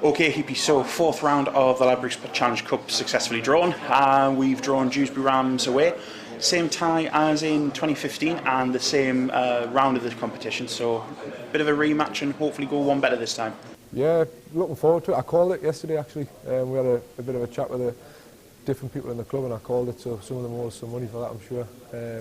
Okay, Heapy, so fourth round of the Ladbrokes Challenge Cup successfully drawn. We've drawn Dewsbury Rams away. Same tie as in 2015 and the same round of the competition, so a bit of a rematch and hopefully go one better this time. Yeah, looking forward to it. I called it yesterday actually. We had a bit of a chat with the different people in the club and I called it, so some of them owe us some money for that, I'm sure.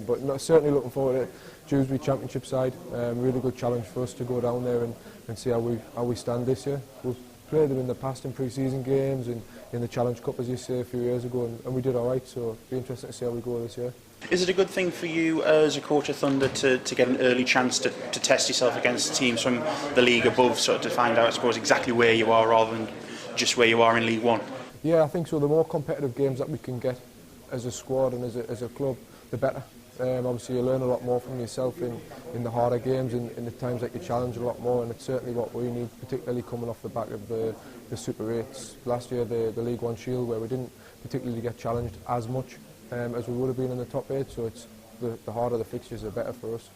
But certainly looking forward to it. Dewsbury Championship side, really good challenge for us to go down there and see how we stand this year. We've played them in the past in pre-season games and in the Challenge Cup, as you say, a few years ago, and we did all right, so it'll be interesting to see how we go this year. Is it a good thing for you as a coach of Thunder to get an early chance to test yourself against teams from the league above, sort of to find out, I suppose, exactly where you are rather than just where you are in League One? Yeah, I think so. The more competitive games that we can get as a squad and as a club, the better. Obviously you learn a lot more from yourself in the harder games, in the times that you challenge a lot more, and it's certainly what we need, particularly coming off the back of the Super 8s last year, the League One Shield, where we didn't particularly get challenged as much as we would have been in the top 8, so it's the harder the fixtures, the better for us.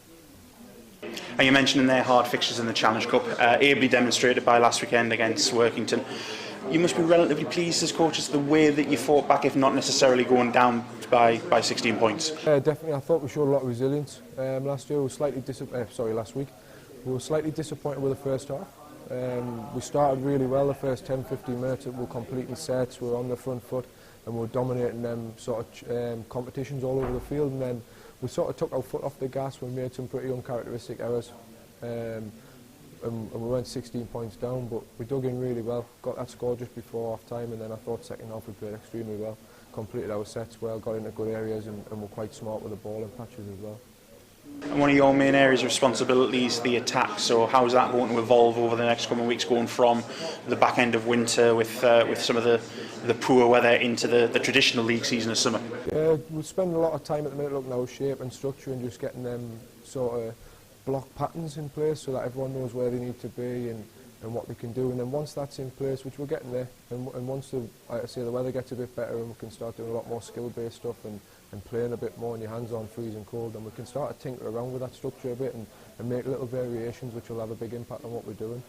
And you mentioned in there hard fixtures in the Challenge Cup, ably demonstrated by last weekend against Workington. You must be relatively pleased as coaches the way that you fought back, if not necessarily going down by 16 points. Definitely, I thought we showed a lot of resilience last year. Last week. We were slightly disappointed with the first half. We started really well the first 10-15 minutes. We were completing sets, we were on the front foot, and we were dominating them sort of competitions all over the field. And then we sort of took our foot off the gas. We made some pretty uncharacteristic errors. And we went 16 points down, but we dug in really well, got that score just before half time, and then I thought second half we played extremely well, completed our sets well, got into good areas, and were quite smart with the ball in patches as well. And one of your main areas of responsibility is the attack, so how is that going to evolve over the next coming weeks, going from the back end of winter with some of the poor weather into the traditional league season of summer? Yeah, we spend a lot of time at the minute looking at our shape and structure and just getting them sort of block patterns in place so that everyone knows where they need to be and what they can do, and then once that's in place, which we're getting there, and once like I say, the weather gets a bit better and we can start doing a lot more skill-based stuff and playing a bit more and your hands on freezing cold, then we can start to tinker around with that structure a bit and make little variations which will have a big impact on what we're doing.